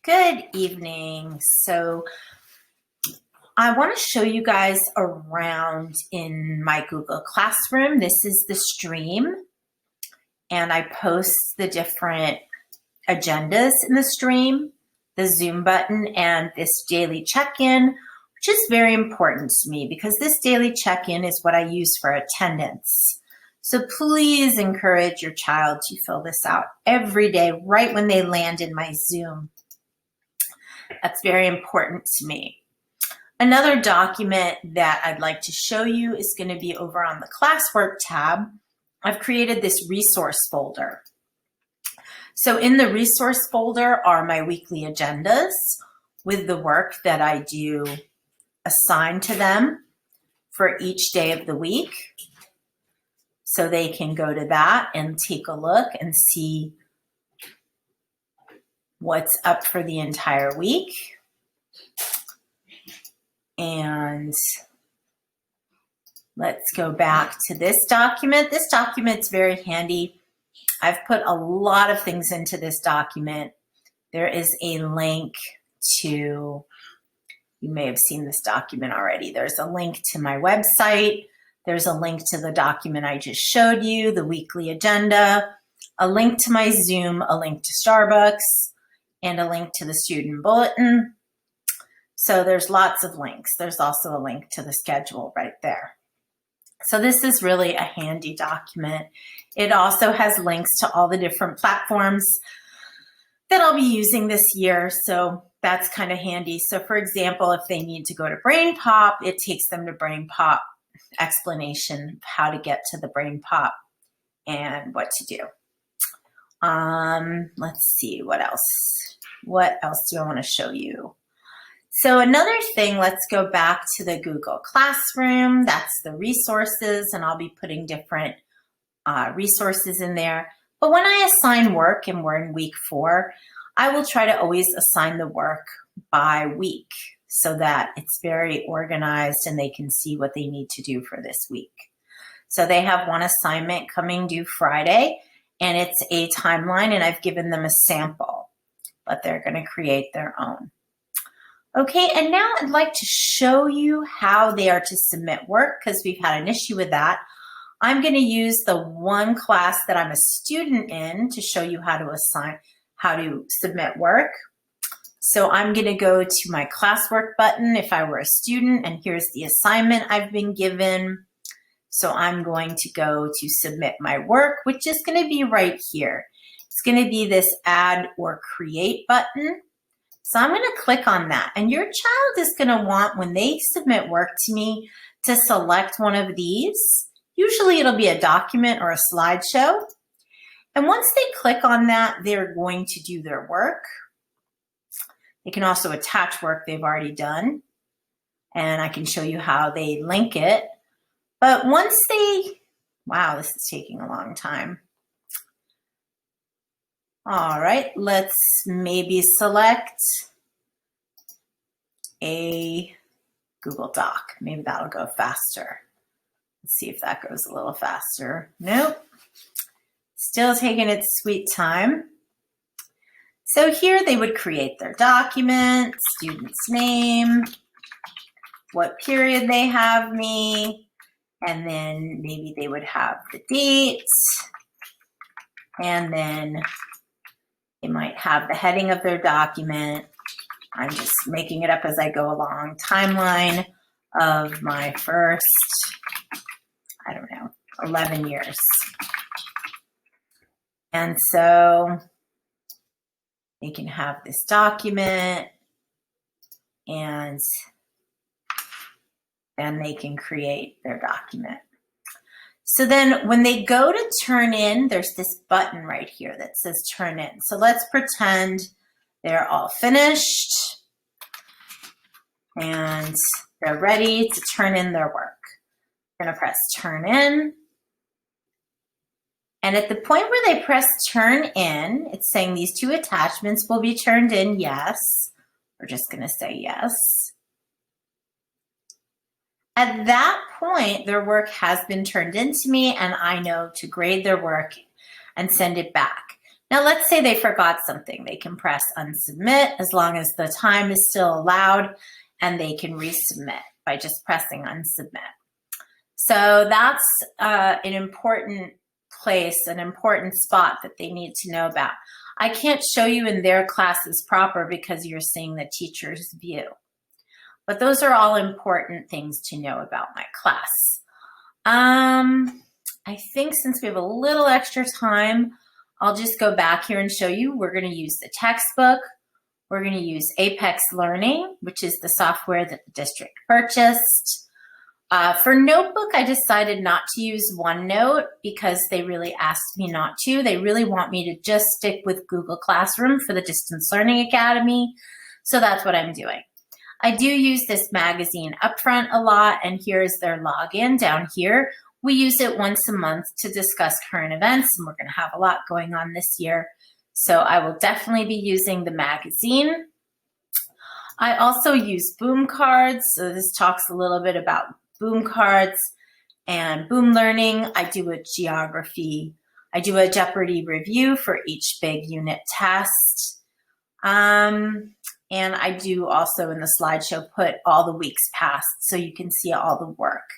Good evening. So I want to show you guys around in my Google Classroom. This is the stream, and I post the different agendas in the stream, the Zoom button, and this daily check-in, which is very important to me because this daily check-in is what I use for attendance. So please encourage your child to fill this out every day, right when they land in my Zoom. That's very important to me. Another document that I'd like to show you is going to be over on the classwork tab. I've created this resource folder. So in the resource folder are my weekly agendas with the work that I do assigned to them for each day of the week. So they can go to that and take a look and see what's up for the entire week. And let's go back to this document. This document's very handy. I've put a lot of things into this document. There is a link to, you may have seen this document already. There's a link to my website. There's a link to the document I just showed you, the weekly agenda, a link to my Zoom, a link to Starbucks, and a link to the student bulletin. So there's lots of links. There's also a link to the schedule right there. So this is really a handy document. It also has links to all the different platforms that I'll be using this year. So that's kind of handy. So for example, if they need to go to Brain Pop, it takes them to Brain Pop, explanation of how to get to the Brain Pop and what to do. Let's see, what else? What else do I want to show you? So another thing, let's go back to the Google Classroom. That's the resources, and I'll be putting different resources in there. But when I assign work, and we're in week 4, I will try to always assign the work by week so that it's very organized and they can see what they need to do for this week. So they have one assignment coming due Friday, and it's a timeline, and I've given them a sample, but they're going to create their own. Okay, and now I'd like to show you how they are to submit work because we've had an issue with that. I'm going to use the one class that I'm a student in to show you how to submit work. So I'm going to go to my classwork button if I were a student, and here's the assignment I've been given. So I'm going to go to submit my work, which is going to be right here. It's going to be this add or create button. So I'm going to click on that, and your child is going to want, when they submit work to me, to select one of these. Usually it'll be a document or a slideshow. And once they click on that, they're going to do their work. They can also attach work they've already done, and I can show you how they link it. But once they, wow, this is taking a long time. All right, let's maybe select a Google Doc. Maybe that'll go faster. Let's see if that goes a little faster. Nope, still taking its sweet time. So here they would create their document, student's name, what period they have me, and then maybe they would have the dates, and then they might have the heading of their document. I'm just making it up as I go along. Timeline of my first, 11 years. And so they can have this document, and then they can create their document. So then when they go to turn in, there's this button right here that says turn in. So let's pretend they're all finished and they're ready to turn in their work. We're going to press turn in. And at the point where they press turn in, it's saying these 2 attachments will be turned in, yes. We're just going to say yes. At that point, their work has been turned in to me, and I know to grade their work and send it back. Now let's say they forgot something. They can press unsubmit as long as the time is still allowed, and they can resubmit by just pressing unsubmit. So that's an important place, an important spot that they need to know about. I can't show you in their classes proper because you're seeing the teacher's view. But those are all important things to know about my class. I think since we have a little extra time, I'll just go back here and show you. We're going to use the textbook. We're going to use Apex Learning, which is the software that the district purchased. For Notebook, I decided not to use OneNote because they really asked me not to. They really want me to just stick with Google Classroom for the Distance Learning Academy. So that's what I'm doing. I do use this magazine upfront a lot, and here's their login down here. We use it once a month to discuss current events, and we're going to have a lot going on this year. So I will definitely be using the magazine. I also use Boom cards. So this talks a little bit about Boom cards and Boom Learning. I do a geography. I do a Jeopardy review for each big unit test. And I do also in the slideshow put all the weeks past so you can see all the work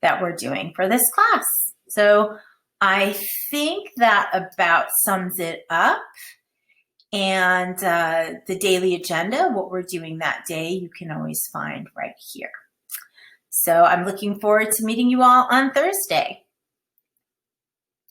that we're doing for this class. So I think that about sums it up. And the daily agenda, what we're doing that day, you can always find right here. So I'm looking forward to meeting you all on Thursday.